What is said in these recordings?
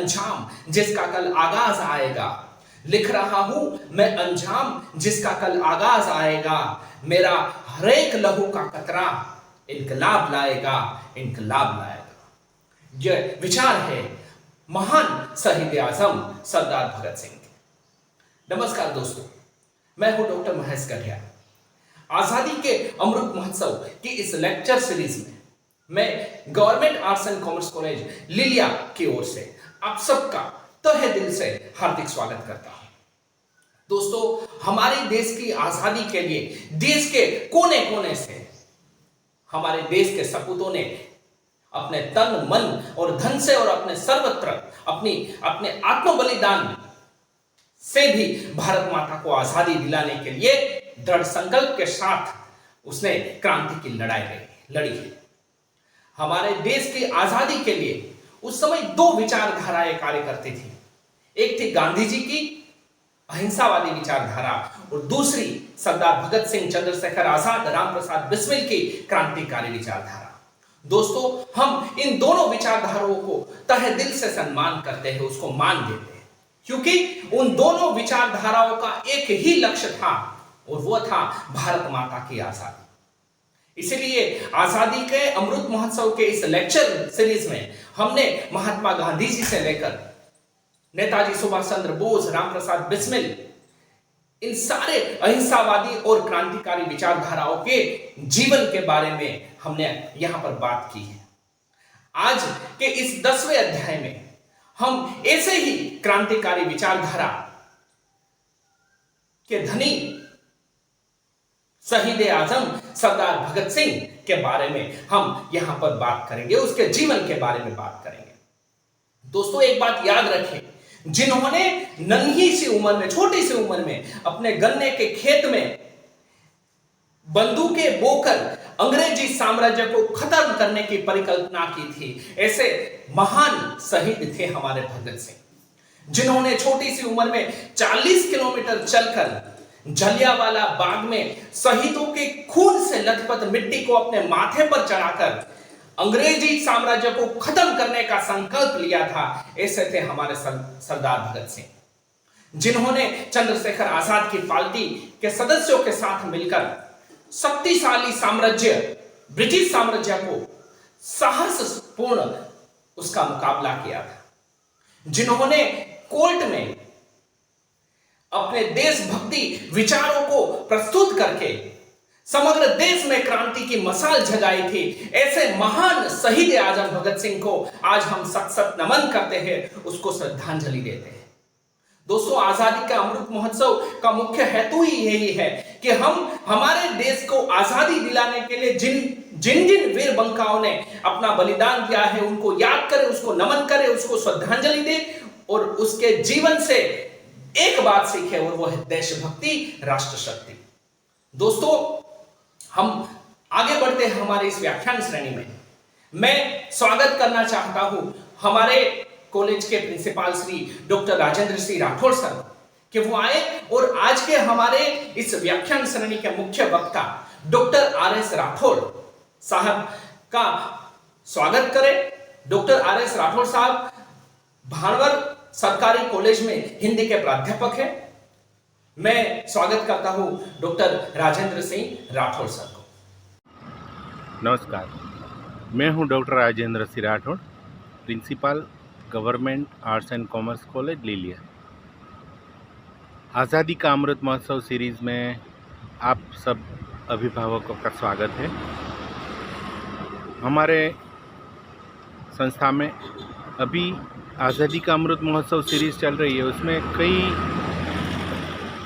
अंजाम जिसका कल आगाज आएगा। लिख रहा हूं मैं अंजाम जिसका कल आगाज आएगा। मेरा हर एक लहू का कतरा इनकलाब लाएगा, इनकलाब लाएगा। यह विचार है महान शहीद आजम सरदार भगत सिंह के। नमस्कार दोस्तों, मैं हूं डॉक्टर महेश गढ़िया। आजादी के अमृत महोत्सव की इस लेक्चर सीरीज में मैं government arts and commerce college Liliya की ओर से आप सबका तहे दिल से हार्दिक स्वागत करता हूं। दोस्तों, हमारे देश की आजादी के लिए देश के कोने कोने से हमारे देश के सपूतों ने अपने तन, मन और धन से और अपने सर्वत्र अपने आत्म बलिदान से भी भारत माता को आजादी दिलाने के लिए दृढ़ संकल्प के साथ उसने क्रांति की लड़ाई लड़ी है। हमारे देश की आजादी के लिए उस समय दो विचारधाराएं कार्य करती थी। एक थी गांधी जी की अहिंसावादी विचारधारा और दूसरी सरदार भगत सिंह, चंद्रशेखर आजाद, राम प्रसाद बिस्मिल की क्रांतिकारी विचारधारा। दोस्तों, हम इन दोनों विचारधाराओं को तहे दिल से सम्मान करते हैं, उसको मान देते हैं, क्योंकि उन दोनों विचारधाराओं का एक ही लक्ष्य था और वो था भारत माता की आजादी। इसीलिए आजादी के अमृत महोत्सव के इस लेक्चर सीरीज में हमने महात्मा गांधी जी से लेकर नेताजी सुभाष चंद्र बोस, राम प्रसाद बिस्मिल, इन सारे अहिंसावादी और क्रांतिकारी विचारधाराओं के जीवन के बारे में हमने यहां पर बात की है। आज के इस 10वें अध्याय में हम ऐसे ही क्रांतिकारी विचारधारा के धनी शहीद आजम सरदार भगत सिंह के बारे में हम यहां पर बात करेंगे, उसके जीवन के बारे में बात करेंगे। दोस्तों, एक बात याद रखें, जिन्होंने नन्ही सी उम्र में, छोटी सी उम्र में अपने गन्ने के खेत में बंदूकें बोकर अंग्रेजी साम्राज्य को खत्म करने की परिकल्पना की थी, ऐसे महान शहीद थे हमारे भगत सिंह, जिन्होंने छोटी सी उम्र में 40 किलोमीटर चलकर जलियांवाला बाग में शहीदों के खून से लथपथ मिट्टी को अपने माथे पर चढ़ाकर अंग्रेजी साम्राज्य को खत्म करने का संकल्प लिया था। ऐसे थे हमारे सरदार भगत सिंह, जिन्होंने चंद्रशेखर आजाद की पार्टी के सदस्यों के साथ मिलकर शक्तिशाली साम्राज्य ब्रिटिश साम्राज्य को साहसपूर्ण उसका मुकाबला किया था, जिन्होंने कोर्ट में अपने देशभक्ति विचारों को प्रस्तुत करके समग्र देश में क्रांति की मशाल जगाई थी। ऐसे महान शहीद आजम भगत सिंह को आज हम सत सत नमन करते हैं, उसको श्रद्धांजलि देते हैं। दोस्तों, आजादी का अमृत महोत्सव का मुख्य हेतु ही यही है कि हम हमारे देश को आजादी दिलाने के लिए जिन वीर बंकाओं ने अपना बलिदान दिया है उनको याद करें, उसको नमन करें, उसको श्रद्धांजलि दें और उसके जीवन से एक बात सीखे और वो है देशभक्ति, राष्ट्र शक्ति। दोस्तों, हम आगे बढ़ते हैं हमारे इस व्याख्यान श्रेणी में। मैं स्वागत करना चाहता हूं हमारे कॉलेज के principal Shri doctor Rajendra Singh Rathore sir कि वो आए और आज के हमारे इस व्याख्यान श्रेणी के मुख्य वक्ता डॉक्टर आर.एस. राठौड़ साहब का स्वागत करें। Doctor R S. राठौड़ साहब भानवर सरकारी कॉलेज में हिंदी के प्राध्यापक हैं। मैं स्वागत करता हूं डॉक्टर राजेंद्र सिंह राठौड़ सर को। नमस्कार, मैं हूं doctor Rajendra Singh Rathore, principal government arts and commerce college Liliya. आज़ादी का अमृत महोत्सव सीरीज़ में आप सब अभिभावकों का स्वागत है। हमारे संस्था में अभी आज़ादी का अमृत महोत्सव सीरीज़ चल रही है, उसमें कई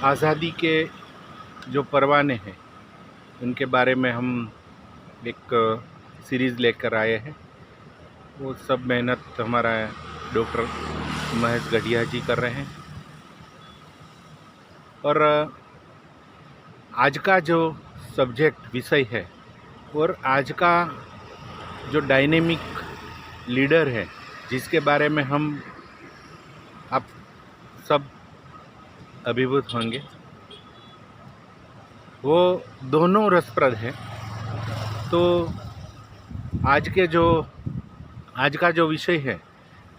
आज़ादी के जो परवाने हैं उनके बारे में हम एक सीरीज़ लेकर आए हैं। वो सब मेहनत हमारा डॉक्टर महेश गढ़िया जी कर रहे हैं और आज का जो सब्जेक्ट विषय है और आज का जो डायनेमिक लीडर है जिसके बारे में हम आप सब अभिभूत होंगे, वो दोनों रसप्रद हैं। तो आज का जो विषय है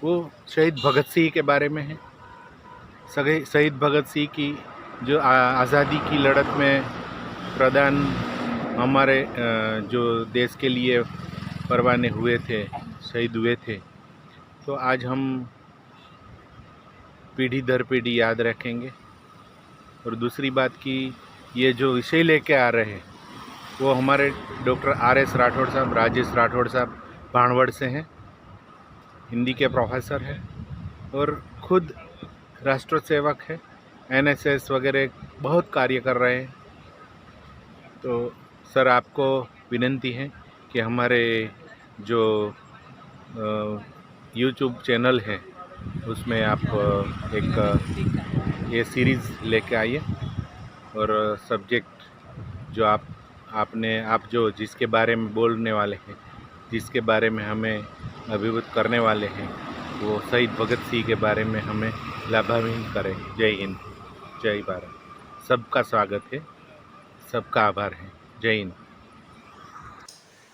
वो शहीद भगत सिंह के बारे में है। शहीद भगत सिंह की जो आज़ादी की लड़त में प्रदान हमारे जो देश के लिए परवाने हुए थे, शहीद हुए थे, तो आज हम पीढ़ी दर पीढ़ी याद रखेंगे। और दूसरी बात कि ये जो विषय लेके आ रहे हैं वो हमारे डॉक्टर RS राठौड़ साहब, राजेश राठौड़ साहब भाणवड़ से हैं, हिंदी के प्रोफेसर हैं और खुद राष्ट्र सेवक है, NSS वगैरह बहुत कार्य कर रहे हैं। तो सर आपको विनंती है कि हमारे जो YouTube चैनल है उसमें आप एक ये सीरीज़ लेके आइए और सब्जेक्ट जो आप जो जिसके बारे में बोलने वाले हैं, जिसके बारे में हमें अभिभूत करने वाले हैं, वो शहीद भगत सिंह के बारे में हमें लाभान्वित करें। जय हिंद, जय भारत। सबका स्वागत है, सबका आभार है। जय Hind.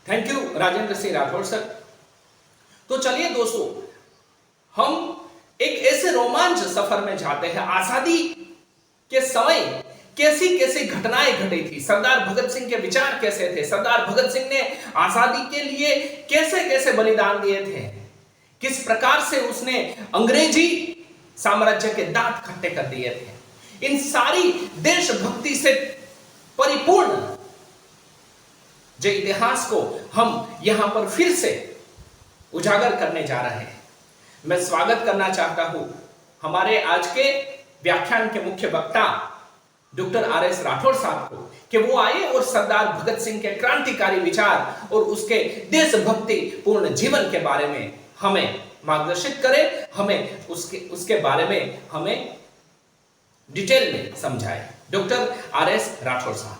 Thank you Rajendra Singh Rathore sir. तो चलिए दोस्तों, हम एक ऐसे रोमांच सफर में जाते हैं। आजादी के समय कैसी कैसी घटनाएं घटी थी, सरदार भगत सिंह के विचार कैसे थे, सरदार भगत सिंह ने आजादी के लिए कैसे कैसे बलिदान दिए थे, किस प्रकार से उसने अंग्रेजी साम्राज्य के दांत खट्टे कर दिए थे। इन सारी देशभक्ति से परिपूर्ण जो इतिहास को हम यहां पर फिर से उजागर करने जा रहे हैं। मैं स्वागत करना चाहता हूं हमारे आज के व्याख्यान के मुख्य वक्ता डॉक्टर RS राठौड़ साहब को कि वो आए और सरदार भगत सिंह के क्रांतिकारी विचार और उसके देशभक्ति पूर्ण जीवन के बारे में हमें मार्गदर्शित करें, हमें उसके बारे में हमें डिटेल में समझाएं। डॉक्टर RS राठौड़ साहब।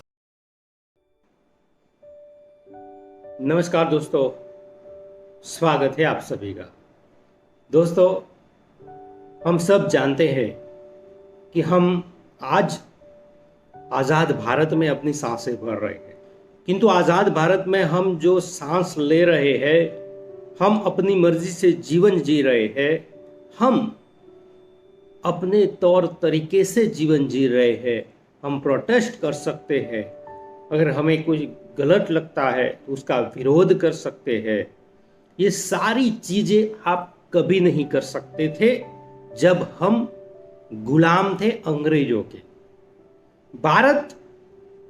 नमस्कार दोस्तों, स्वागत है आप सभी का। दोस्तों, हम सब जानते हैं कि हम आज आज़ाद भारत में अपनी सांसें भर रहे हैं, किंतु आज़ाद भारत में हम जो सांस ले रहे हैं, हम अपनी मर्जी से जीवन जी रहे हैं, हम अपने तौर तरीके से जीवन जी रहे हैं। हम प्रोटेस्ट कर सकते हैं, अगर हमें कुछ गलत लगता है तो उसका विरोध कर सकते हैं। ये सारी चीज़ें आप कभी नहीं कर सकते थे जब हम गुलाम थे अंग्रेजों के। भारत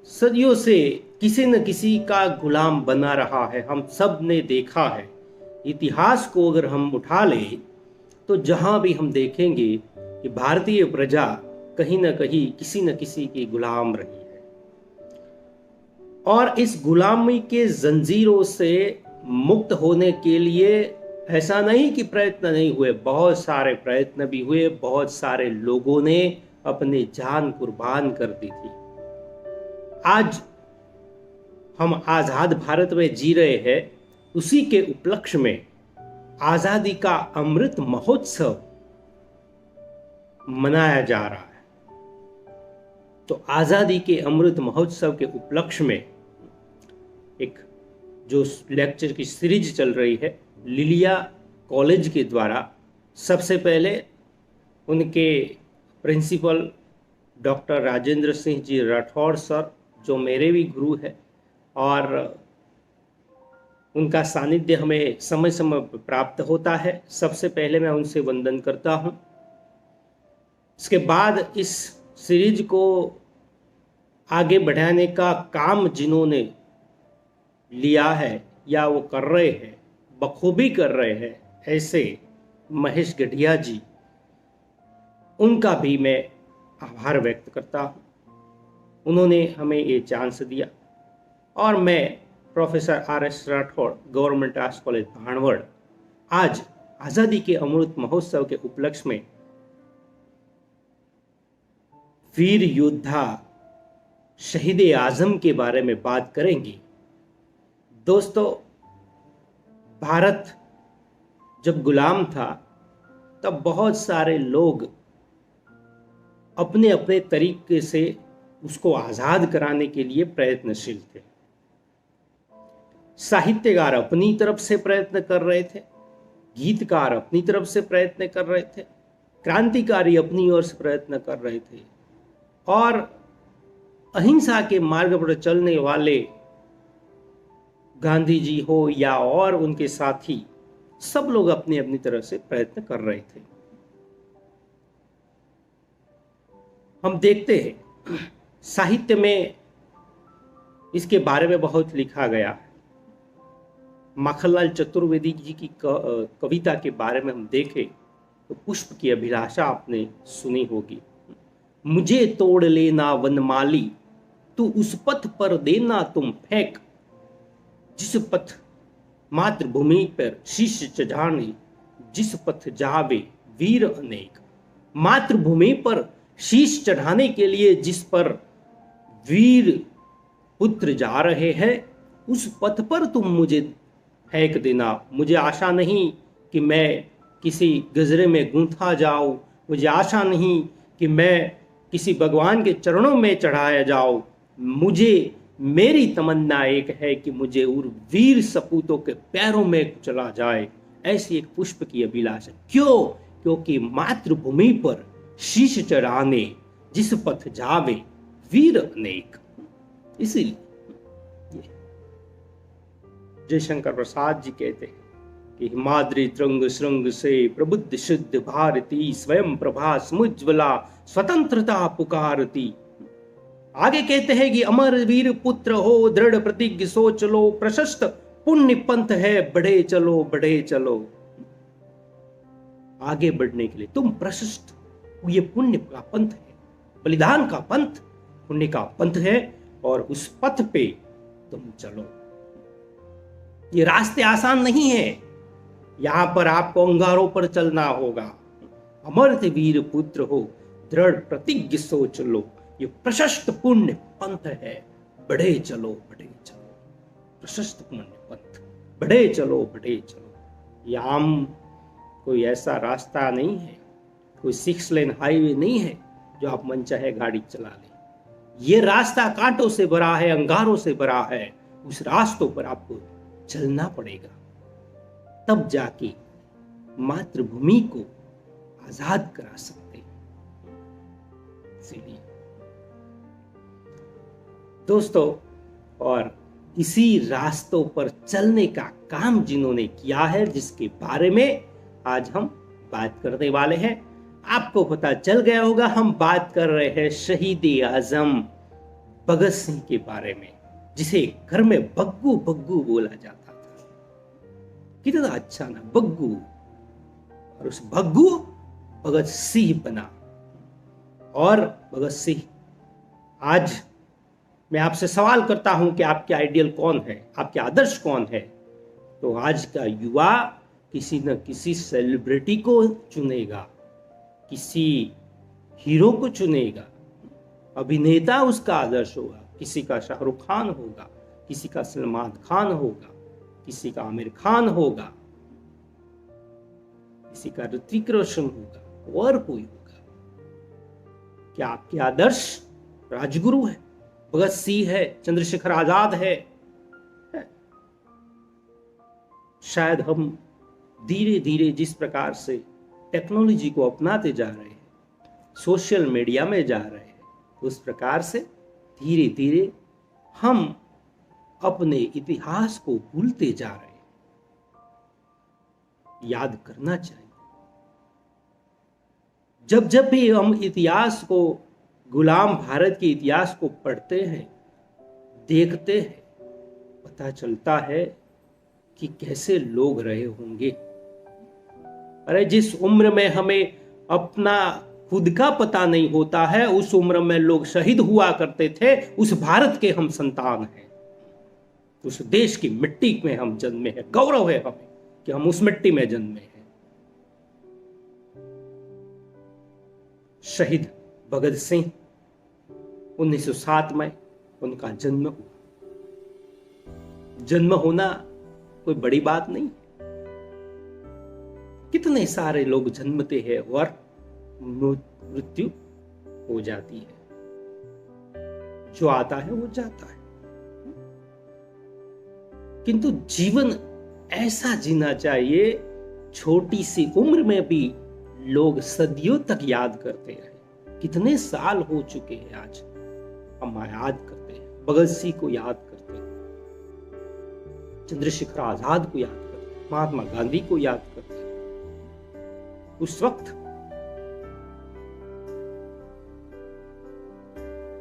सदियों से किसी न किसी का गुलाम बना रहा है, हम सब ने देखा है। इतिहास को अगर हम उठा लें तो जहां भी हम देखेंगे कि भारतीय प्रजा कहीं न कहीं किसी न किसी की गुलाम रही है, और इस गुलामी के जंजीरों से मुक्त होने के लिए ऐसा नहीं कि प्रयत्न नहीं हुए, बहुत सारे प्रयत्न भी हुए, बहुत सारे लोगों ने अपनी जान कुर्बान कर दी थी। आज हम आजाद भारत में जी रहे हैं, उसी के उपलक्ष्य में आजादी का अमृत महोत्सव मनाया जा रहा है। तो आजादी के अमृत महोत्सव के उपलक्ष्य में एक जो लेक्चर की सीरीज चल रही है लिलिया कॉलेज के द्वारा, सबसे पहले उनके principal doctor Rajendra Singh ji Rathore sir, जो मेरे भी गुरु है, और उनका सानिध्य हमें समय समय पर प्राप्त होता है। सबसे पहले मैं उनसे वंदन करता हूं। इसके बाद इस सीरीज को आगे बढ़ाने का काम जिन्होंने लिया है या वो कर रहे हैं, बखूबी कर रहे हैं, ऐसे महेश गढ़िया जी, उनका भी मैं आभार व्यक्त करता हूँ। उन्होंने हमें ये चांस दिया, और मैं professor RS Rathore, government arts college Bhanvad, आज आज़ादी के अमृत महोत्सव के उपलक्ष्य में वीर योद्धा शहीद आजम के बारे में बात करेंगे। दोस्तों, भारत जब गुलाम था तब बहुत सारे लोग अपने अपने तरीके से उसको आज़ाद कराने के लिए प्रयत्नशील थे। साहित्यकार अपनी तरफ से प्रयत्न कर रहे थे, गीतकार अपनी तरफ से प्रयत्न कर रहे थे, क्रांतिकारी अपनी ओर से प्रयत्न कर रहे थे, और अहिंसा के मार्ग पर चलने वाले गांधी जी हो या और उनके साथी, सब लोग अपनी अपनी तरफ से प्रयत्न कर रहे थे। हम देखते हैं साहित्य में इसके बारे में बहुत लिखा गया है। माखनलाल चतुर्वेदी जी की कविता के बारे में हम देखें तो पुष्प की अभिलाषा आपने सुनी होगी। मुझे तोड़ लेना वनमाली, तू उस पथ पर देना तुम फेंक, जिस पथ मातृभूमि पर शीश चढ़ाने, जिस पथ जावे वीर अनेक। मातृभूमि पर शीश चढ़ाने के लिए जिस पर वीर पुत्र जा रहे हैं, उस पथ पर तुम मुझे फेंक देना। मुझे आशा नहीं कि मैं किसी गजरे में गूंथा जाऊं, मुझे आशा नहीं कि मैं किसी भगवान के चरणों में चढ़ाया जाऊं। मेरी तमन्ना एक है कि मुझे उन वीर सपूतों के पैरों में चला जाए। ऐसी एक पुष्प की अभिलाषा। क्यों? क्योंकि मातृभूमि पर शीश चढ़ाने जिस पथ जावे वीर अनेक। इसीलिए जयशंकर प्रसाद जी कहते हैं कि हिमाद्री तरंग श्रृंग से प्रबुद्ध शुद्ध भारती, स्वयं प्रभा समुज्ज्वला स्वतंत्रता पुकारती। आगे कहते हैं कि अमर वीर पुत्र हो, दृढ़ प्रतिज्ञ सोच लो, प्रशस्त पुण्य पंथ है, बढ़े चलो बढ़े चलो। आगे बढ़ने के लिए तुम प्रशस्त, ये पुण्य का पंथ है, बलिदान का पंथ पुण्य का पंथ है, और उस पथ पे तुम चलो। ये रास्ते आसान नहीं है, यहां पर आपको अंगारों पर चलना होगा। अमर वीर पुत्र हो, दृढ़ प्रतिज्ञ सोच लो, ये प्रशस्त पुण्य पंथ है, बढ़े चलो बढ़े चलो। प्रशस्त पुण्य पंथ, बढ़े चलो बढ़े चलो। ये आम कोई ऐसा रास्ता नहीं है, कोई 6 लेन हाईवे नहीं है जो आप मन चाहे गाड़ी चला लें। ये रास्ता कांटों से भरा है, अंगारों से भरा है। उस रास्तों पर आपको चलना पड़ेगा, तब जाके मातृभूमि को आजाद करा सकते हैं। इसीलिए दोस्तों, और इसी रास्तों पर चलने का काम जिन्होंने किया है, जिसके बारे में आज हम बात करने वाले हैं, आपको पता चल गया होगा, हम बात कर रहे हैं शहीद आजम भगत सिंह के बारे में, जिसे घर में बग्गू बग्गू बोला जाता था। कितना अच्छा ना, बग्गू। और उस बग्गू भगत सिंह बना। और भगत सिंह, आज मैं आपसे सवाल करता हूं कि आपके आइडियल कौन है, आपके आदर्श कौन है? तो आज का युवा किसी न किसी सेलिब्रिटी को चुनेगा, किसी हीरो को चुनेगा, अभिनेता उसका आदर्श होगा। किसी का शाहरुख खान होगा, किसी का सलमान खान होगा, किसी का आमिर खान होगा, किसी का ऋतिक रोशन होगा, और कोई होगा। क्या आपके आदर्श राजगुरु है, भगत सिंह है, चंद्रशेखर आजाद है? शायद हम धीरे धीरे जिस प्रकार से टेक्नोलॉजी को अपनाते जा रहे हैं, सोशल मीडिया में जा रहे हैं, उस प्रकार से धीरे धीरे हम अपने इतिहास को भूलते जा रहे हैं। याद करना चाहिए। जब जब भी हम इतिहास को, गुलाम भारत के इतिहास को पढ़ते हैं, देखते हैं, पता चलता है कि कैसे लोग रहे होंगे। अरे जिस उम्र में हमें अपना खुद का पता नहीं होता है, उस उम्र में लोग शहीद हुआ करते थे। उस भारत के हम संतान हैं, उस देश की मिट्टी में हम जन्मे हैं। गौरव है हमें कि हम उस मिट्टी में जन्मे हैं। शहीद भगत सिंह 1907 में उनका जन्म हुआ। जन्म होना कोई बड़ी बात नहीं। कितने सारे लोग जन्मते हैं और मृत्यु हो जाती है। जो आता है वो जाता है, किंतु जीवन ऐसा जीना चाहिए छोटी सी उम्र में भी लोग सदियों तक याद करते रहे। कितने साल हो चुके हैं आज हम याद करते हैं, भगत सिंह को याद करते हैं, चंद्रशेखर आजाद को याद करते हैं, महात्मा गांधी को याद करते हैं। उस वक्त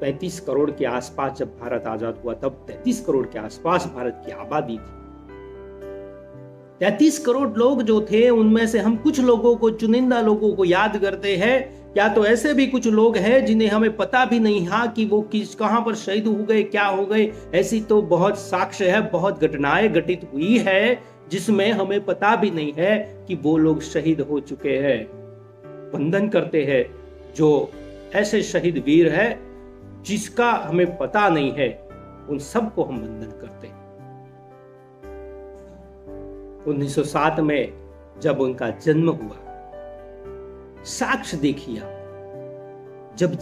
35 करोड़ के आसपास जब भारत आजाद हुआ, तब 33 करोड़ के आसपास भारत की आबादी थी। 33 करोड़ लोग जो थे, उनमें से हम कुछ लोगों को, चुनिंदा लोगों को याद करते हैं, या तो ऐसे भी कुछ लोग हैं जिन्हें हमें पता भी नहीं था कि वो कहां पर शहीद हो गए, क्या हो गए। ऐसी तो बहुत साक्ष्य है, बहुत घटनाएं घटित हुई है जिसमें हमें पता भी नहीं है कि वो लोग शहीद हो चुके हैं। वंदन करते हैं जो ऐसे शहीद वीर है जिसका हमें पता नहीं है, उन सबको हम वंदन करते हैं। 1907 में जब उनका जन्म हुआ, साक्ष्य देखिए, जब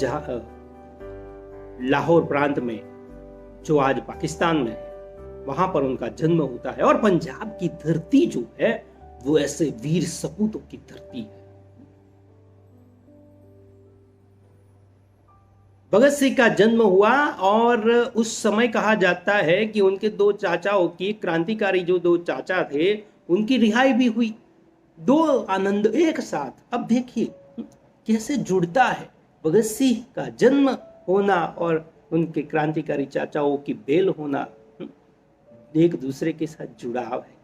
लाहौर प्रांत में, जो आज पाकिस्तान में है, वहां पर उनका जन्म होता है। और पंजाब की धरती जो है वो ऐसे वीर सपूतों की धरती है। भगत सिंह का जन्म हुआ और उस समय कहा जाता है कि उनके दो चाचाओं की, क्रांतिकारी जो दो चाचा थे, उनकी रिहाई भी हुई। दो आनंद एक साथ। अब देखिए कैसे जुड़ता है भगत सिंह का जन्म होना और उनके क्रांतिकारी चाचाओं की बेल होना, एक दूसरे के साथ जुड़ाव है।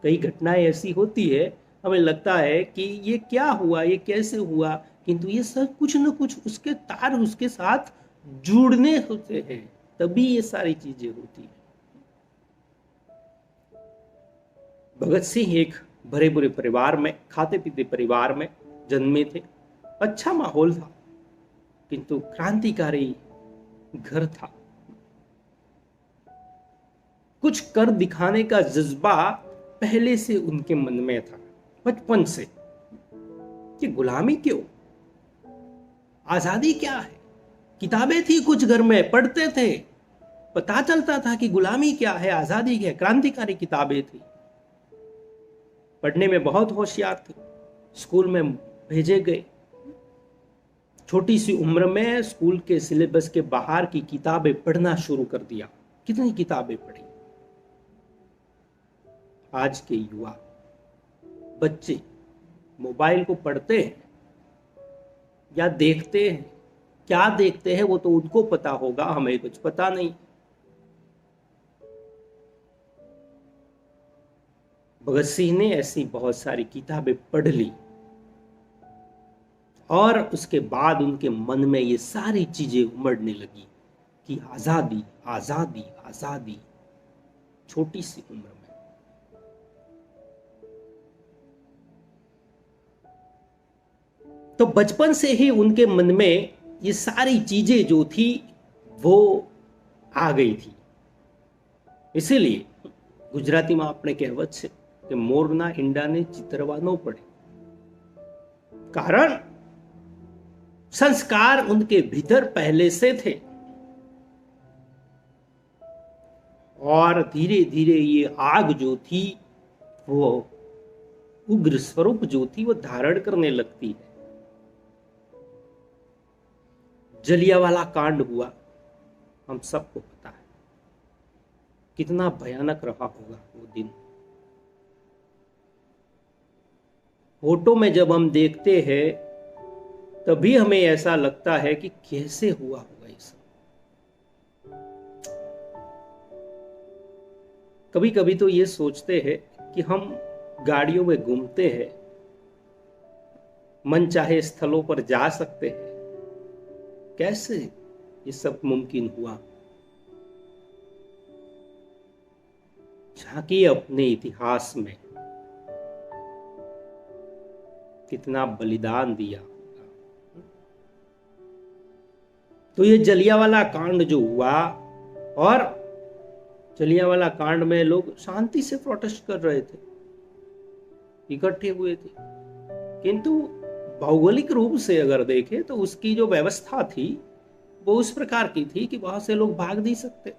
कई घटनाएं ऐसी होती है, हमें लगता है कि ये क्या हुआ, ये कैसे हुआ, किंतु ये सब कुछ न कुछ उसके तार उसके साथ जुड़ने होते हैं, तभी ये सारी चीजें होती है। भगत सिंह एक भरे बुरे परिवार में, खाते पीते परिवार में जन्मे थे। अच्छा माहौल था, किंतु क्रांतिकारी घर था। कुछ कर दिखाने का जज्बा पहले से उनके मन में था, बचपन से, कि गुलामी क्यों, आजादी क्या है। किताबें थी कुछ घर में, पढ़ते थे, पता चलता था कि गुलामी क्या है, आजादी क्या है। क्रांतिकारी किताबें थी, पढ़ने में बहुत होशियार थे। स्कूल में भेजे गए, छोटी सी उम्र में स्कूल के सिलेबस के बाहर की किताबें पढ़ना शुरू कर दिया। कितनी किताबें पढ़ी। आज के युवा बच्चे मोबाइल को पढ़ते हैं या देखते हैं, क्या देखते हैं वो तो उनको पता होगा, हमें कुछ पता नहीं। भगत सिंह ने ऐसी बहुत सारी किताबें पढ़ ली और उसके बाद उनके मन में ये सारी चीजें उमड़ने लगी कि आजादी आजादी आजादी, छोटी सी उम्र में। तो बचपन से ही उनके मन में ये सारी चीजें जो थी वो आ गई थी। इसीलिए गुजराती में आपने कહેવત છે કે મોરના ઈંડાને ચિતરવા ન પડે, कारण संस्कार उनके भीतर पहले से थे और धीरे धीरे ये आग जो थी वो उग्र स्वरूप जो थी वो धारण करने लगती है। जलियांवाला कांड हुआ, हम सबको पता है कितना भयानक रहा होगा वो दिन। फोटो में जब हम देखते हैं तभी हमें ऐसा लगता है कि कैसे हुआ होगा ये सब। कभी कभी तो ये सोचते हैं कि हम गाड़ियों में घूमते हैं, मन चाहे स्थलों पर जा सकते हैं, कैसे ये सब मुमकिन हुआ। झांकिए अपने इतिहास में, कितना बलिदान दिया होगा। तो ये जलियांवाला कांड जो हुआ, और जलियांवाला कांड में लोग शांति से प्रोटेस्ट कर रहे थे, इकट्ठे हुए थे, किंतु भौगोलिक रूप से अगर देखें तो उसकी जो व्यवस्था थी वो उस प्रकार की थी कि वहां से लोग भाग नहीं सकते,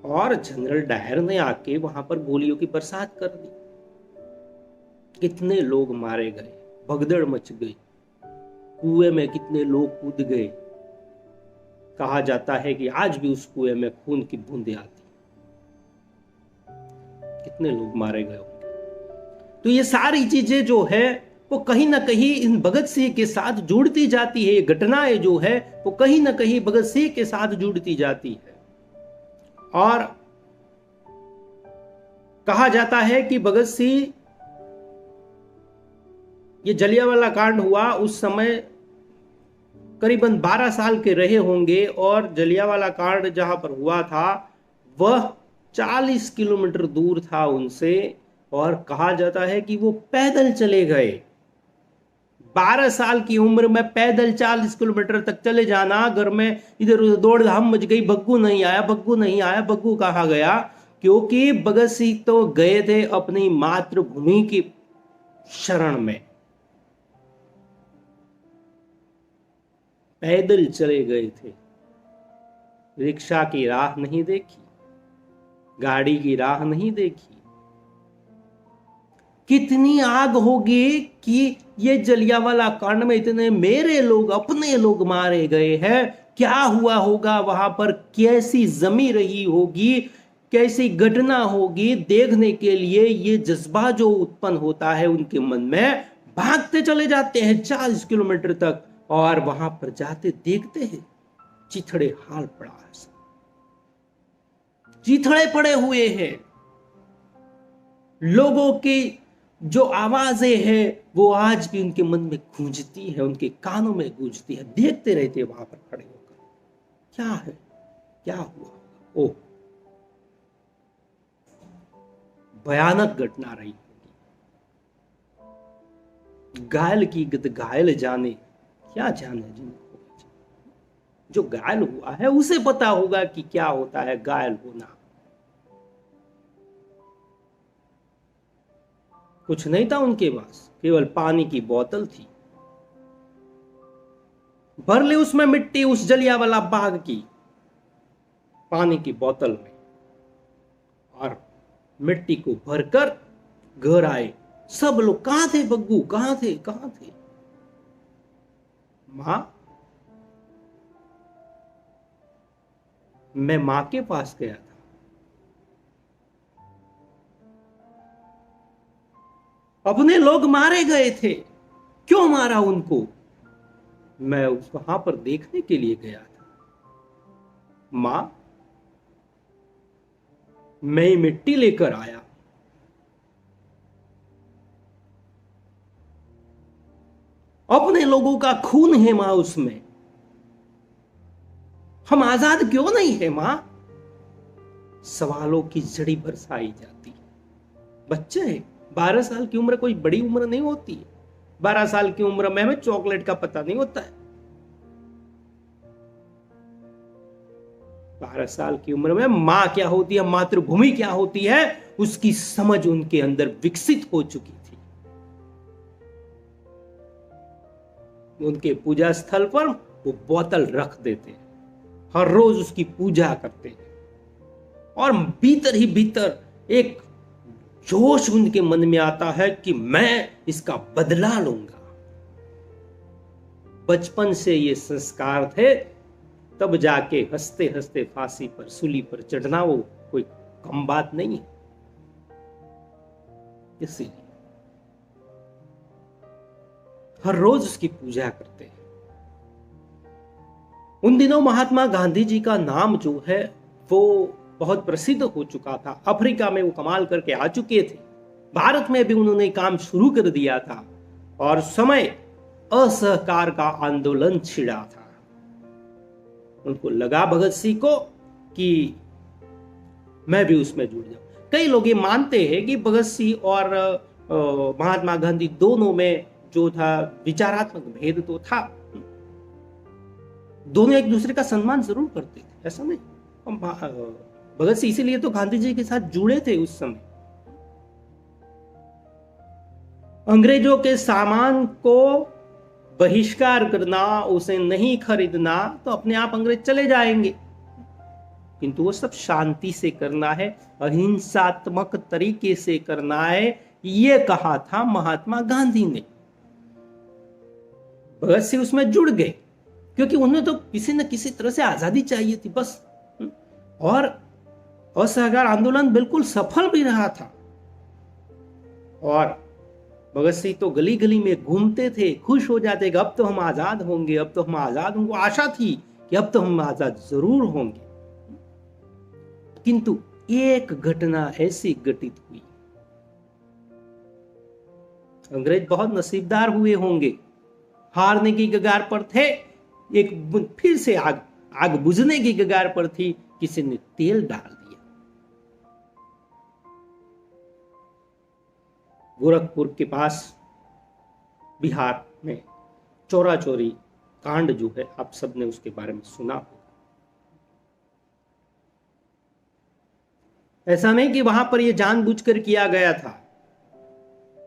और जनरल डायर ने आके वहां पर गोलियों की बरसात कर दी। कितने लोग मारे गए, भगदड़ मच गई, कुएं में कितने लोग कूद गए। कहा जाता है कि आज भी उस कुएं में खून की बूंदें आती, कितने लोग मारे गए होंगे। तो ये सारी चीजें जो है वो कहीं ना कहीं इन भगत सिंह के साथ जुड़ती जाती है। ये घटनाएं जो है वो कहीं ना कहीं भगत सिंह के साथ जुड़ती जाती है। और कहा जाता है कि भगत सिंह, ये जलियांवाला कांड हुआ उस समय करीबन 12 साल के रहे होंगे, और जलियांवाला कांड जहां पर हुआ था वह 40 किलोमीटर दूर था उनसे, और कहा जाता है कि वो पैदल चले गए। 12 साल की उम्र में पैदल 40 किलोमीटर तक चले जाना, घर में इधर उधर दौड़ धाम मच गई, बग्गू नहीं आया, बग्गू नहीं आया, बग्गू कहाँ गया? क्योंकि भगत सिंह तो गए थे अपनी मातृभूमि की शरण में, पैदल चले गए थे। रिक्शा की राह नहीं देखी, गाड़ी की राह नहीं देखी। कितनी आग होगी कि ये जलियांवाला कांड में इतने मेरे लोग, अपने लोग मारे गए हैं। क्या हुआ होगा वहां पर, कैसी जमी रही होगी, कैसी घटना होगी, देखने के लिए ये जज्बा जो उत्पन्न होता है उनके मन में, भागते चले जाते हैं 40 किलोमीटर तक, और वहां पर जाते देखते हैं चिथड़े हाल पड़ा है, चिथड़े पड़े हुए हैं। लोगों की जो आवाजें हैं वो आज भी उनके मन में गूंजती है, उनके कानों में गूंजती है। देखते रहते वहां पर खड़े होकर, क्या है, क्या हुआ? ओ, भयानक घटना रही होगी। घायल की गत घायल जाने, क्या जाने जिनको, जो घायल हुआ है उसे पता होगा कि क्या होता है घायल होना। कुछ नहीं था उनके पास, केवल पानी की बोतल थी। भर ले उसमें मिट्टी, उस जलियांवाला बाग की पानी की बोतल में, और मिट्टी को भरकर घर आए। सब लोग, कहां थे बग्गू, कहां थे, कहां थे? मां, मैं मां के पास गया था, अपने लोग मारे गए थे, क्यों मारा उनको? मैं वहां पर देखने के लिए गया था। मां, मैं मिट्टी लेकर आया, अपने लोगों का खून है मां उसमें, हम आजाद क्यों नहीं है मां? सवालों की झड़ी बरसाई जाती। बच्चे हैं, 12 साल की उम्र कोई बड़ी उम्र नहीं होती है। 12 साल की उम्र में हमें चॉकलेट का पता नहीं होता है। 12 साल की उम्र में मां क्या होती है, मातृभूमि क्या होती है, उसकी समझ उनके अंदर विकसित हो चुकी थी। उनके पूजा स्थल पर वो बोतल रख देते हैं, हर रोज उसकी पूजा करते हैं, और भीतर ही भीतर एक जोश उनके मन में आता है कि मैं इसका बदला लूंगा। बचपन से ये संस्कार थे, तब जाके हंसते हंसते फांसी पर, सूली पर चढ़ना वो कोई कम बात नहीं है। इसीलिए हर रोज उसकी पूजा करते हैं। उन दिनों महात्मा गांधी जी का नाम जो है वो बहुत प्रसिद्ध हो चुका था। अफ्रीका में वो कमाल करके आ चुके थे, भारत में भी उन्होंने काम शुरू कर दिया था, और समय असहकार का आंदोलन छिड़ा था। उनको लगा भगत सिंह को कि मैं भी उसमें जुड़ जाऊं। कई लोग ये मानते हैं कि भगत सिंह और महात्मा गांधी दोनों में जो था विचारात्मक भेद तो था, दोनों एक दूसरे का सम्मान जरूर करते थे, ऐसा नहीं। भगत सिंह इसीलिए तो गांधी जी के साथ जुड़े थे उस समय। अंग्रेजों के सामान को बहिष्कार करना, उसे नहीं खरीदना, तो अपने आप अंग्रेज चले जाएंगे, किंतु वो सब शांति से करना है, अहिंसात्मक तरीके से करना है। ये कहा था महात्मा गांधी ने। भगत सिंह उसमें जुड़ गए क्योंकि उन्हें तो किसी न किसी तरह से आजादी चाहिए थी बस। और असहकार आंदोलन बिल्कुल सफल भी रहा था। और भगत सिंह तो गली गली में घूमते थे, खुश हो जाते कि अब तो हम आजाद होंगे, अब तो हम आजाद होंगे। आशा थी कि अब तो हम आजाद जरूर होंगे। किंतु एक घटना ऐसी घटित हुई। अंग्रेज बहुत नसीबदार हुए होंगे, हारने की कगार पर थे, एक फिर से आग बुझने की कगार पर थी, किसी ने तेल डाल दिया। गोरखपुर के पास बिहार में चोरा चोरी कांड जो है, आप सबने उसके बारे में सुना होगा। ऐसा नहीं कि वहां पर यह जानबूझकर किया गया था,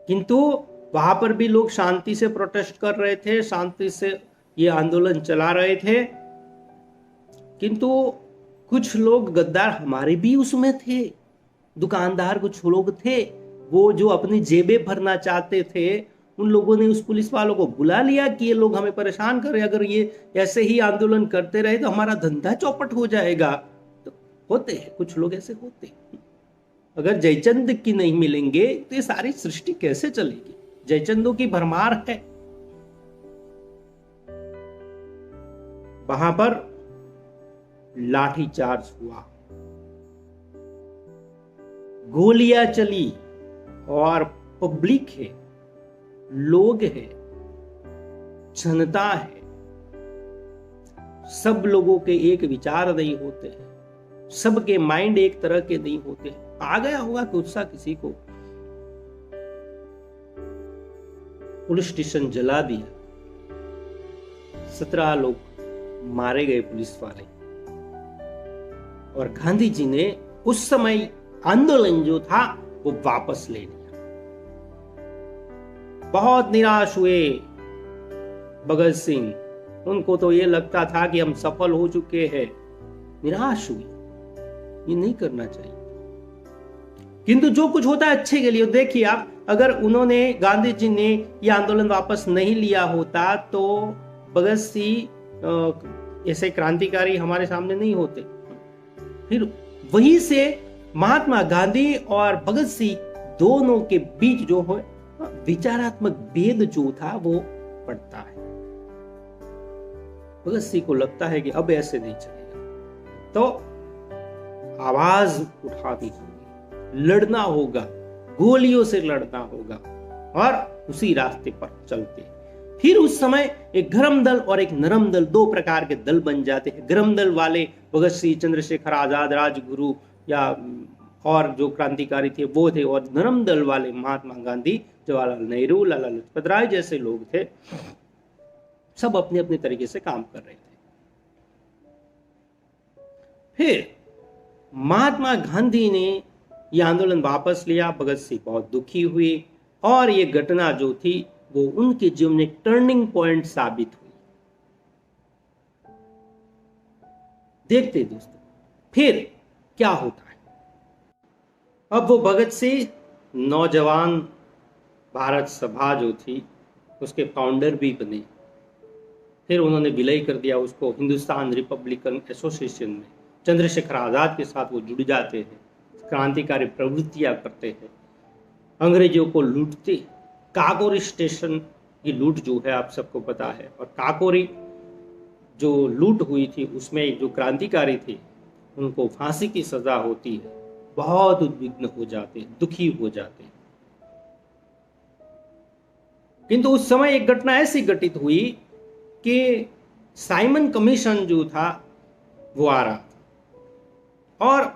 किंतु वहां पर भी लोग शांति से प्रोटेस्ट कर रहे थे, शांति से ये आंदोलन चला रहे थे। किंतु कुछ लोग गद्दार हमारे भी उसमें थे, दुकानदार कुछ लोग थे, वो जो अपनी जेबें भरना चाहते थे, उन लोगों ने उस पुलिस वालों को बुला लिया कि ये लोग हमें परेशान कर रहे हैं, अगर ये ऐसे ही आंदोलन करते रहे तो हमारा धंधा चौपट हो जाएगा। तो होते हैं कुछ लोग ऐसे होते हैं। अगर जयचंद की नहीं मिलेंगे तो ये सारी सृष्टि कैसे चलेगी? जयचंदों की भरमार है। वहां पर लाठीचार्ज हुआ, गोलियां चली, और पब्लिक है, लोग है, जनता है, सब लोगों के एक विचार नहीं होते हैं, सबके माइंड एक तरह के नहीं होते। आ गया होगा गुस्सा किसी को, पुलिस स्टेशन जला दिया, 17 लोग मारे गए पुलिस वाले। और गांधी जी ने उस समय आंदोलन जो था वो वापस ले लिया। बहुत निराश हुए भगत सिंह, उनको तो ये लगता था कि हम सफल हो चुके हैं। निराश हुई, ये नहीं करना चाहिए। किंतु जो कुछ होता है अच्छे के लिए। देखिए आप, अगर उन्होंने, गांधी जी ने ये आंदोलन वापस नहीं लिया होता तो भगत सिंह ऐसे क्रांतिकारी हमारे सामने नहीं होते। फिर वहीं से महात्मा गांधी और भगत सिंह दोनों के बीच जो है विचारात्मक भेद जो था वो पड़ता है। भगत सिंह को लगता है कि अब ऐसे नहीं चलेगा, तो आवाज उठानी होगी, लड़ना होगा, गोलियों से लड़ना होगा, और उसी रास्ते पर चलते। फिर उस समय एक गरम दल और एक नरम दल, दो प्रकार के दल बन जाते हैं। गरम दल वाले भगत सिंह, चंद्रशेखर आजाद, राजगुरु या और जो क्रांतिकारी थे वो थे, और नरम दल वाले महात्मा गांधी, जवाहरलाल नेहरू, लाला लाजपत राय जैसे लोग थे। सब अपने अपने तरीके से काम कर रहे थे। फिर महात्मा गांधी ने यह आंदोलन वापस लिया। भगत सिंह बहुत दुखी हुए, और ये घटना जो थी वो उनके जीवन में एक टर्निंग पॉइंट साबित हुई। देखते दोस्तों फिर क्या होता है। अब वो भगत सिंह नौजवान भारत सभा जो थी उसके फाउंडर भी बने। फिर उन्होंने विलय कर दिया उसको हिंदुस्तान रिपब्लिकन एसोसिएशन में। चंद्रशेखर आजाद के साथ वो जुड़ जाते हैं, क्रांतिकारी प्रवृत्तियां करते हैं, अंग्रेजों को लूटते। काकोरी स्टेशन की लूट जो है आप सबको पता है, और काकोरी जो लूट हुई थी उसमें जो क्रांतिकारी थे उनको फांसी की सजा होती है। बहुत उद्विग्न हो जाते, दुखी हो जाते। किंतु उस समय एक घटना ऐसी घटित हुई कि साइमन कमीशन जो था वो आ रहा था, और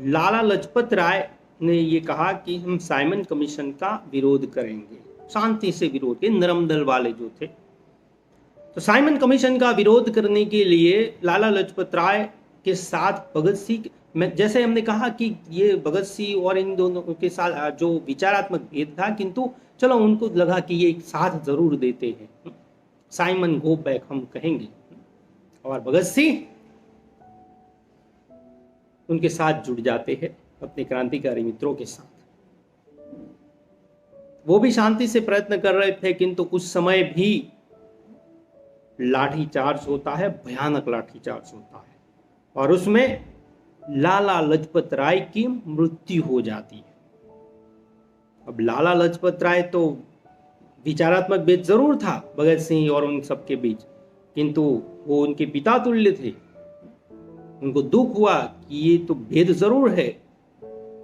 लाला लाजपत राय ने ये कहा कि हम साइमन कमीशन का विरोध करेंगे, शांति से विरोध के। नरम दल वाले जो थे, तो साइमन कमीशन का विरोध करने के लिए लाला लाजपत राय के साथ भगत सिंह, जैसे हमने कहा कि ये भगत सिंह और इन दोनों के साथ जो विचारात्मक भेद था, किंतु चलो उनको लगा कि ये एक साथ जरूर देते हैं, साइमन गो बैक हम कहेंगे। और भगत सिंह उनके साथ जुड़ जाते हैं, अपने क्रांतिकारी मित्रों के साथ। वो भी शांति से प्रयत्न कर रहे थे, किंतु उस समय भी लाठीचार्ज होता है, भयानक लाठीचार्ज होता है, और उसमें लाला लाजपत राय की मृत्यु हो जाती है। अब लाला लाजपत राय तो विचारात्मक भेद जरूर था भगत सिंह और उन सबके बीच, किंतु वो उनके पिता तुल्य थे। उनको दुख हुआ कि ये तो भेद जरूर है,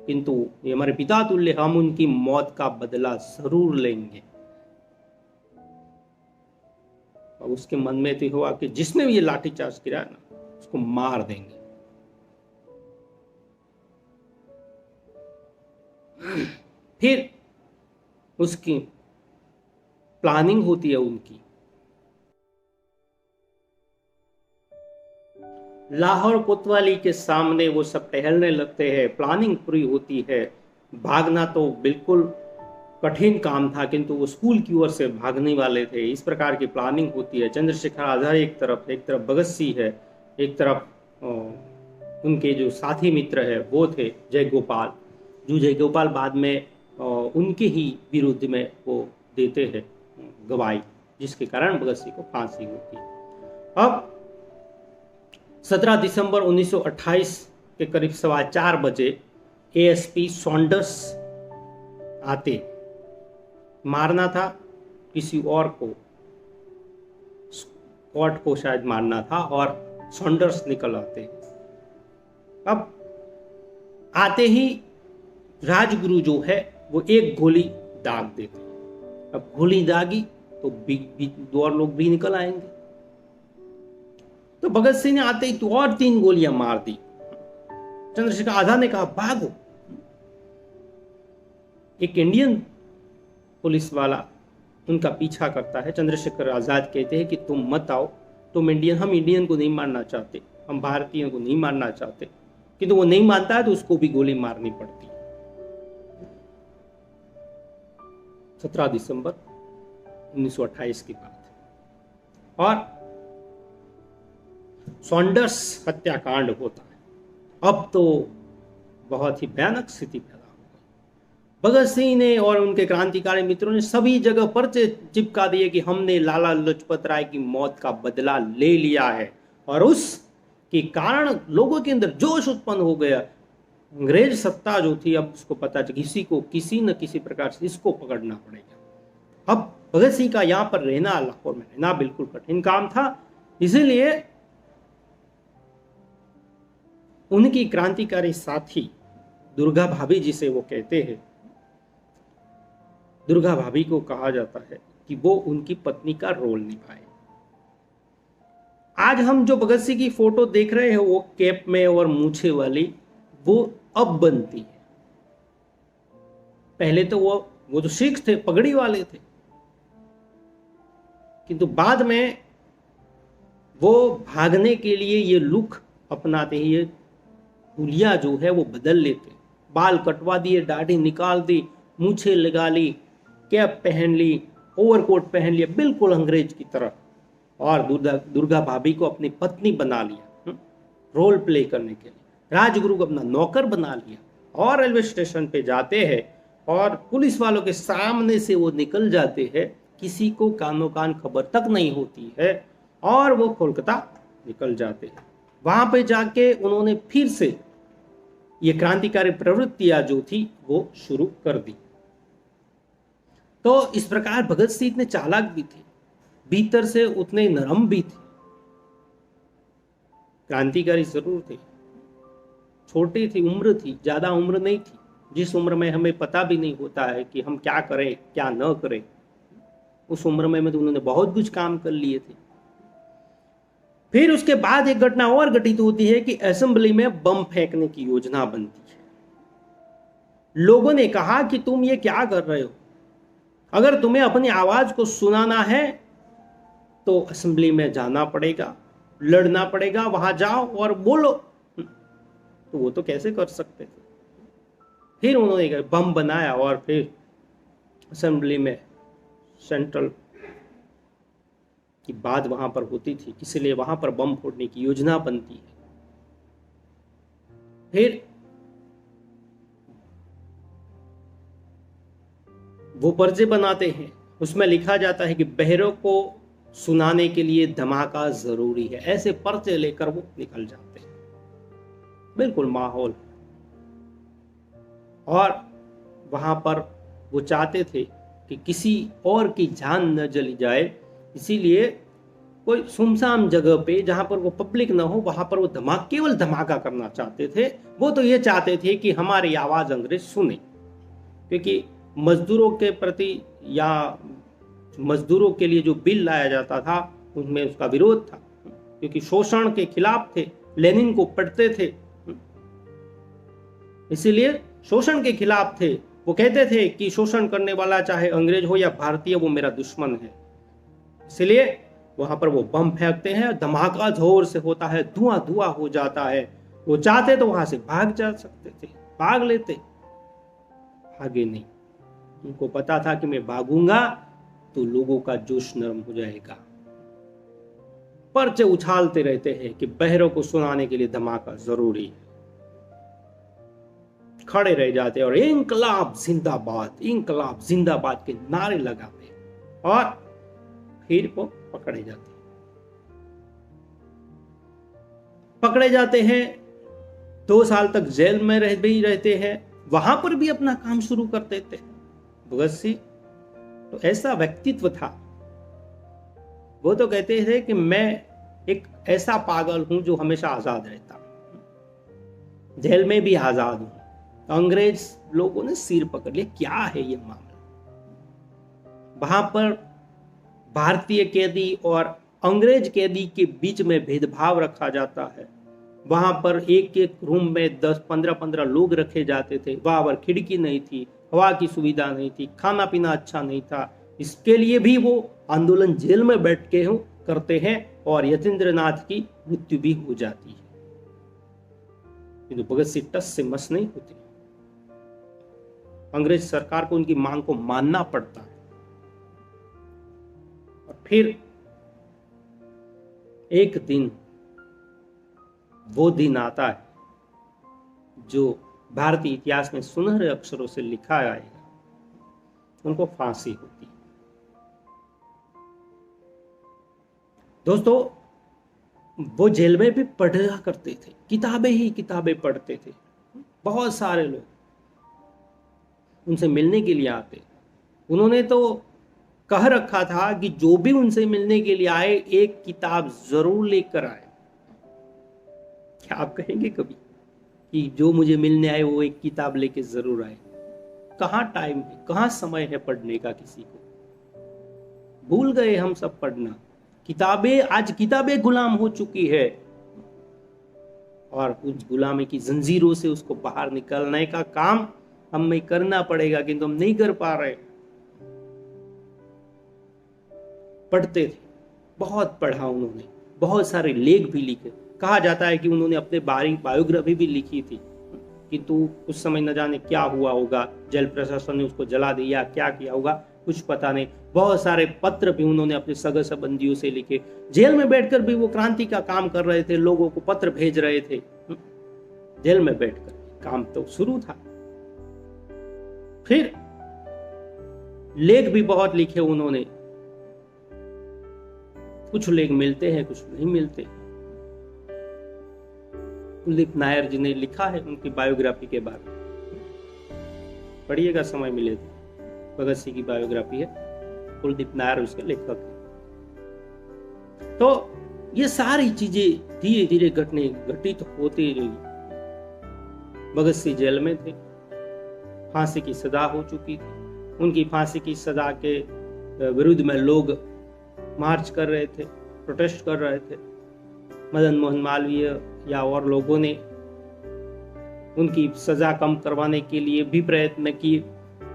किंतु ये हमारे पिता तुल्य, हम उनकी मौत का बदला जरूर लेंगे। और उसके मन में तो हुआ कि जिसने भी ये लाठीचार्ज किया ना, उसको मार देंगे। फिर उसकी प्लानिंग होती है उनकी। लाहौर कोतवाली के सामने वो सब टहलने लगते हैं, प्लानिंग पूरी होती है। भागना तो बिल्कुल कठिन काम था, किंतु वो स्कूल की ओर से भागने वाले थे। इस प्रकार की प्लानिंग होती है। चंद्रशेखर आजाद एक तरफ भगत सिंह है, एक तरफ उनके जो साथी मित्र है वो थे जयगोपाल, जो जयगोपाल बाद में उनके ही विरुद्ध में वो देते हैं गवाही, जिसके कारण भगत सिंह को फांसी होती है। अब 17 दिसंबर 1928 के करीब 4:15 बजे एएसपी सॉन्डर्स आते। मारना था किसी और को, स्कॉट को शायद मारना था, और सॉन्डर्स निकल आते। अब आते ही राजगुरु जो है वो एक गोली दाग देते। अब गोली दागी तो दो और लोग भी निकल आएंगे। तो भगत सिंह ने आते ही तो और 3 गोलियां मार दी। चंद्रशेखर आजाद ने कहा भागो। एक इंडियन पुलिस वाला उनका पीछा करता है। चंद्रशेखर आजाद कहते हैं कि तुम मत आओ, हम इंडियन को नहीं मारना चाहते, हम भारतीयों को नहीं मारना चाहते, किंतु वो नहीं मानता है तो उसको भी गोली मारनी पड़ती है। 17 दिसंबर 1928 की बात है, और सॉन्डर्स हत्याकांड होता है। अब तो बहुत ही भयानक स्थिति पैदा हो गई। भगत सिंह ने और उनके क्रांतिकारी मित्रों ने सभी जगह पर्चे चिपका दिए कि हमने लाला लाजपत राय की मौत का बदला ले लिया है, और उसके कारण लोगों के अंदर जोश उत्पन्न हो गया। अंग्रेज सत्ता जो थी, अब उसको पता चला किसी न किसी प्रकार से इसको पकड़ना पड़ेगा। अब भगत सिंह का यहाँ पर रहना, लाहौर में रहना बिल्कुल कठिन काम था। इसीलिए उनकी क्रांतिकारी साथी दुर्गा भाभी, जिसे वो कहते हैं, दुर्गा भाभी को कहा जाता है कि वो उनकी पत्नी का रोल निभाए। आज हम जो भगत सिंह की फोटो देख रहे हैं वो कैप में और मूछे वाली, वो अब बनती है। पहले तो वो तो सिख थे, पगड़ी वाले थे, किंतु बाद में वो भागने के लिए ये लुक अपनाते ही, ये हुलिया जो है वो बदल लेते। बाल कटवा दिए, दाढ़ी निकाल दी, मूछें लगा ली, कैप पहन ली, ओवरकोट पहन लिया, बिल्कुल अंग्रेज की तरह, और दुर्गा भाभी को अपनी पत्नी बना लिया रोल प्ले करने के लिए। राजगुरु को अपना नौकर बना लिया, और रेलवे स्टेशन पे जाते हैं और पुलिस वालों के सामने से वो निकल जाते हैं, किसी को कानो कान खबर तक नहीं होती है, और वो कोलकाता निकल जाते हैं। वहां पे जाके उन्होंने फिर से ये क्रांतिकारी प्रवृत्तियां जो थी वो शुरू कर दी। तो इस प्रकार भगत सिंह इतने चालाक भी थे, भीतर से उतने नरम भी थे। क्रांतिकारी जरूर थे, छोटी थी उम्र थी, ज्यादा उम्र नहीं थी, जिस उम्र में हमें पता भी नहीं होता है कि हम क्या करें क्या न करें, उस उम्र में तो उन्होंने बहुत कुछ काम कर लिए थे। फिर उसके बाद एक घटना और घटित होती है कि असेंबली में बम फेंकने की योजना बनती है। लोगों ने कहा कि तुम ये क्या कर रहे हो, अगर तुम्हें अपनी आवाज को सुनाना है तो असेंबली में जाना पड़ेगा, लड़ना पड़ेगा, वहां जाओ और बोलो। तो वो तो कैसे कर सकते थे। फिर उन्होंने बम बनाया और फिर असेंबली में सेंट्रल की बात वहां पर होती थी, इसलिए वहां पर बम फोड़ने की योजना बनती है। फिर वो पर्चे बनाते हैं, उसमें लिखा जाता है कि बहरों को सुनाने के लिए धमाका जरूरी है। ऐसे पर्चे लेकर वो निकल जाते हैं। बिल्कुल माहौल। और वहां पर वो चाहते थे कि किसी और की जान न जली जाए, इसीलिए कोई सुनसान जगह पे जहां पर वो पब्लिक ना हो, वहां पर वो केवल धमाका करना चाहते थे। वो तो ये चाहते थे कि हमारी आवाज अंग्रेज सुने, क्योंकि मजदूरों के प्रति या मजदूरों के लिए जो बिल लाया जाता था उनमें उसका विरोध था, क्योंकि शोषण के खिलाफ थे, लेनिन को पढ़ते थे, इसीलिए शोषण के खिलाफ थे। वो कहते थे कि शोषण करने वाला चाहे अंग्रेज हो या भारतीय, वो मेरा दुश्मन है। इसलिए वहां पर वो बम फेंकते हैं, धमाका जोर से होता है, धुआं धुआं हो जाता है। वो चाहते तो वहां से भाग जा सकते थे, भाग लेते, भागे नहीं। उनको पता था कि मैं भागूंगा तो लोगों का जोश नरम हो जाएगा। पर्चे उछालते रहते हैं कि बहरों को सुनाने के लिए धमाका जरूरी है। खड़े रह जाते और इंकलाब जिंदाबाद के नारे लगाते और फिर वो पकड़े जाते हैं। 2 साल तक जेल में रह भी रहते हैं, वहां पर भी अपना काम शुरू कर देते हैं। भगत सिंह तो ऐसा व्यक्तित्व था, वो तो कहते थे कि मैं एक ऐसा पागल हूं जो हमेशा आजाद रहता हूं, जेल में भी आजाद हूं। अंग्रेज लोगों ने सिर पकड़ लिया, क्या है ये मामला। वहां पर भारतीय कैदी और अंग्रेज कैदी के बीच में भेदभाव रखा जाता है। वहां पर एक एक रूम में 10-15 लोग रखे जाते थे। वहां पर खिड़की नहीं थी, हवा की सुविधा नहीं थी, खाना पीना अच्छा नहीं था। इसके लिए भी वो आंदोलन जेल में बैठ के करते हैं और यतीन्द्र नाथ की मृत्यु भी हो जाती है। किंतु भगत सिंह टस से मस नहीं होते। अंग्रेज सरकार को उनकी मांग को मानना पड़ता है। और फिर एक दिन वो दिन आता है जो भारतीय इतिहास में सुनहरे अक्षरों से लिखा आएगा। उनको फांसी होती है। दोस्तों, वो जेल में भी पढ़ा करते थे, किताबें ही किताबें पढ़ते थे। बहुत सारे लोग उनसे मिलने के लिए आते। उन्होंने तो कह रखा था कि जो भी उनसे मिलने के लिए आए एक किताब जरूर लेकर आए। क्या आप कहेंगे कभी कि जो मुझे मिलने आए वो एक किताब लेके जरूर आए? कहाँ टाइम है, कहाँ समय है पढ़ने का किसी को? भूल गए हम सब पढ़ना। आज किताबें गुलाम हो चुकी है और उस गुलामी की जंजीरों से उसको बाहर निकलने का काम हमें करना पड़ेगा, किंतु हम नहीं कर पा रहे। पढ़ते थे, बहुत पढ़ा उन्होंने, बहुत सारे लेख भी लिखे। कहा जाता है कि उन्होंने अपने बायोग्राफी भी लिखी थी, किंतु उस समय न जाने क्या हुआ होगा, जेल प्रशासन ने उसको जला दिया, क्या किया होगा कुछ पता नहीं। बहुत सारे पत्र भी उन्होंने अपने सगे संबंधियों से लिखे। जेल में बैठकर भी वो क्रांति का काम कर रहे थे, लोगों को पत्र भेज रहे थे। जेल में बैठकर काम तो शुरू था। फिर लेख भी बहुत लिखे उन्होंने। कुछ लेख मिलते हैं, कुछ नहीं मिलते। कुलदीप नायर जी ने लिखा है उनकी बायोग्राफी के बारे में, पढ़िएगा समय मिले तो। भगत सिंह की बायोग्राफी है, कुलदीप नायर उसके लेखक है। तो ये सारी चीजें धीरे धीरे घटित होती रही। भगत सिंह जेल में थे, फांसी की सजा हो चुकी थी। उनकी फांसी की सजा के विरुद्ध में लोग मार्च कर रहे थे, प्रोटेस्ट कर रहे थे। मदन मोहन मालवीय या और लोगों ने उनकी सजा कम करवाने के लिए भी प्रयत्न किए,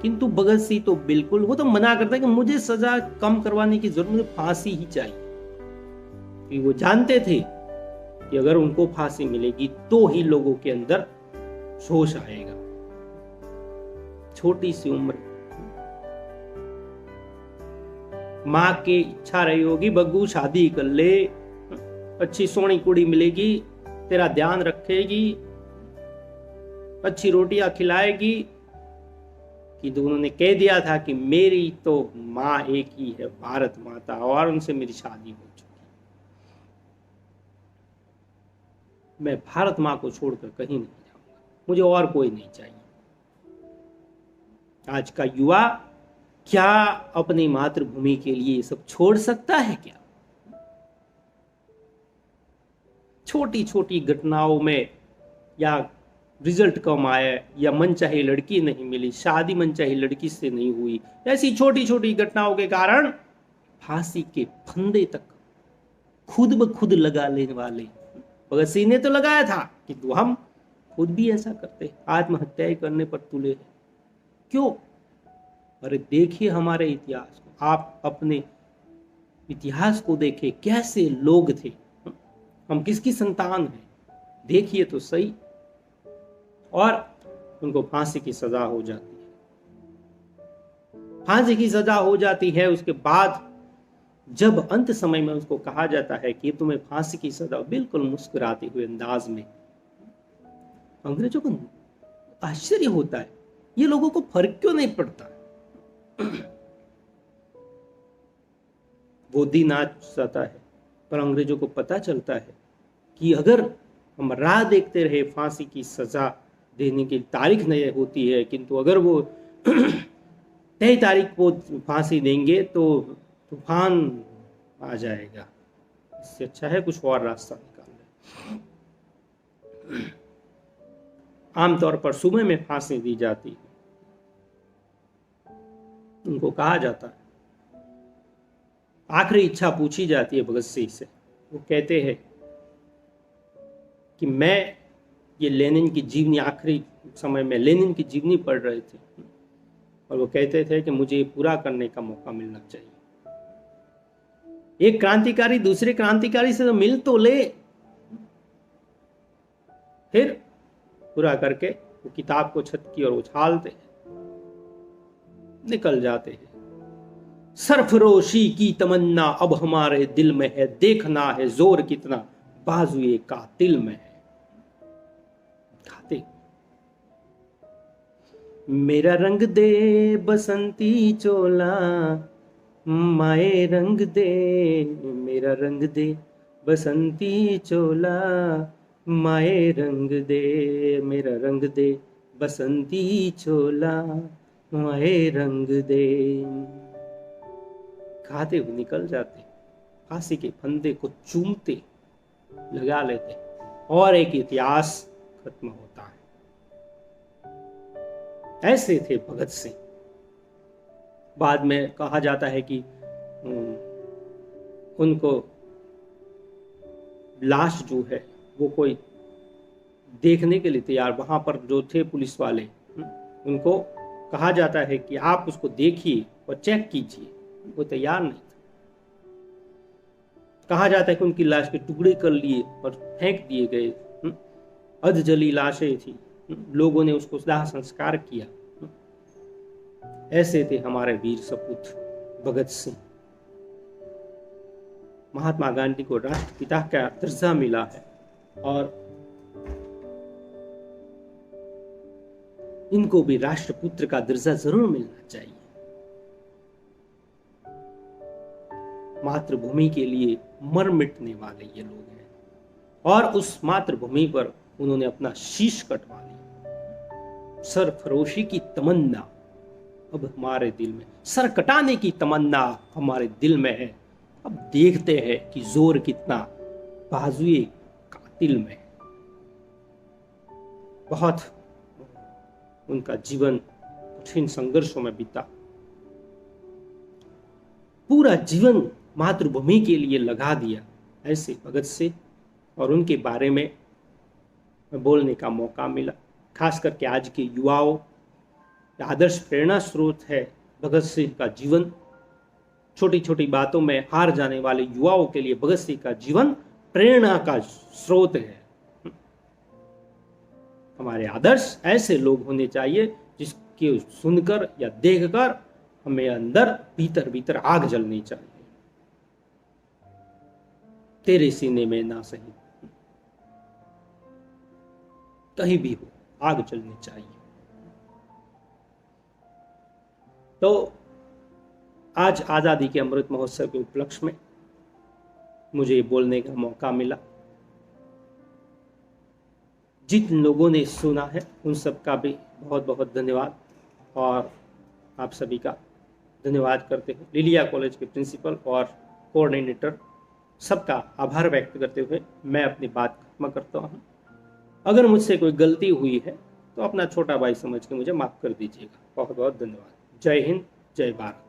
किंतु भगत सिंह तो बिल्कुल, वो तो मना करता है कि मुझे सजा कम करवाने की जरूरत, मुझे फांसी ही चाहिए। कि वो जानते थे कि अगर उनको फांसी मिलेगी तो ही लोगों के अंदर जोश आएगा। छोटी सी उम्र, माँ की इच्छा रही होगी बग्गू शादी कर ले, अच्छी सोनी कुड़ी मिलेगी, तेरा ध्यान रखेगी, अच्छी रोटियां खिलाएगी, कि उन्होंने कह दिया था कि मेरी तो माँ एक ही है, भारत माता, और उनसे मेरी शादी हो चुकी, मैं भारत माँ को छोड़कर कहीं नहीं जाऊंगा, मुझे और कोई नहीं चाहिए। आज का युवा क्या अपनी मातृभूमि के लिए ये सब छोड़ सकता है क्या? छोटी छोटी घटनाओं में, या रिजल्ट कम आया, या मनचाही लड़की नहीं मिली, शादी मनचाही लड़की से नहीं हुई, ऐसी छोटी छोटी घटनाओं के कारण फांसी के फंदे तक खुद ब खुद लगा लेने वाले भगत सिंह ने तो लगाया था, किंतु हम खुद भी ऐसा करते, आत्महत्याएं करने पर तुले हैं। क्यों? अरे देखिए हमारे इतिहास को, आप अपने इतिहास को देखिए, कैसे लोग थे, हम किसकी संतान हैं, देखिए तो सही। और उनको फांसी की सजा हो जाती है, फांसी की सजा हो जाती है। उसके बाद जब अंत समय में उसको कहा जाता है कि तुम्हें फांसी की सजा, बिल्कुल मुस्कुराते हुए अंदाज में, अंग्रेजों को आश्चर्य होता है, ये लोगों को फर्क क्यों नहीं पड़ता। वो दिन नाच जाता है, पर अंग्रेजों को पता चलता है कि अगर हम राह देखते रहे, फांसी की सजा देने की तारीख नहीं होती है, किंतु अगर वो तय तारीख को फांसी देंगे तो तूफान आ जाएगा, इससे अच्छा है कुछ और रास्ता निकाल लें। आमतौर पर सुबह में फांसी दी जाती है। उनको कहा जाता है, आखिरी इच्छा पूछी जाती है भगत सिंह से, वो कहते हैं कि मैं ये लेनिन की जीवनी, आखिरी समय में लेनिन की जीवनी पढ़ रहे थे, और वो कहते थे कि मुझे ये पूरा करने का मौका मिलना चाहिए। एक क्रांतिकारी दूसरे क्रांतिकारी से तो मिल तो ले, फिर पूरा करके वो किताब को छत की ओर उछालते हैं, निकल जाते हैं। सरफरोशी की तमन्ना अब हमारे दिल में है, देखना है जोर कितना बाजुए कातिल में है। खाते मेरा रंग दे बसंती चोला, माए रंग दे, मेरा रंग दे बसंती चोला, माए रंग दे, मेरा रंग दे बसंती चोला, माए रंग दे। खाते हुए निकल जाते, फांसी के फंदे को चूमते, लगा लेते, और एक इतिहास खत्म होता है। ऐसे थे भगत सिंह। बाद में कहा जाता है कि उनको लाश जो है वो कोई देखने के लिए तैयार, वहां पर जो थे पुलिस वाले, उनको कहा जाता है कि आप उसको देखिए और चेक कीजिए, वो तैयार नहीं था। कहा जाता है कि उनकी लाश के टुकड़े कर लिए और फेंक दिए गए, अध जली लाशें थी, लोगों ने उसको दाह संस्कार किया। ऐसे थे हमारे वीर सपूत भगत सिंह। महात्मा गांधी को राष्ट्रपिता का दर्जा मिला है, और इनको भी राष्ट्रपुत्र का दर्जा जरूर मिलना चाहिए। मातृभूमि के लिए मर मिटने वाले ये लोग हैं, और उस मातृभूमि पर उन्होंने अपना शीश कटवा लिया। सरफरोशी की तमन्ना अब हमारे दिल में, सर कटाने की तमन्ना हमारे दिल में है। अब देखते हैं कि जोर कितना बाजुए कातिल में। बहुत उनका जीवन कठिन संघर्षों में बीता, पूरा जीवन मातृभूमि के लिए लगा दिया। ऐसे भगत सिंह और उनके बारे में बोलने का मौका मिला। खास करके आज के युवाओं, आदर्श प्रेरणा स्रोत है भगत सिंह का जीवन। छोटी छोटी बातों में हार जाने वाले युवाओं के लिए भगत सिंह का जीवन प्रेरणा का स्रोत है। हमारे आदर्श ऐसे लोग होने चाहिए जिसके सुनकर या देखकर हमें अंदर भीतर भीतर आग जलनी चाहिए। तेरे सीने में ना सही, कहीं भी हो, आग जलनी चाहिए। तो आज आज़ादी के अमृत महोत्सव के उपलक्ष्य में मुझे बोलने का मौका मिला। जिन लोगों ने सुना है उन सब का भी बहुत बहुत धन्यवाद, और आप सभी का धन्यवाद करते हुए लिलिया कॉलेज के प्रिंसिपल और कोऑर्डिनेटर सबका आभार व्यक्त करते हुए मैं अपनी बात खत्म करता हूँ। अगर मुझसे कोई गलती हुई है तो अपना छोटा भाई समझ के मुझे माफ़ कर दीजिएगा। बहुत बहुत धन्यवाद। जय हिंद, जय भारत।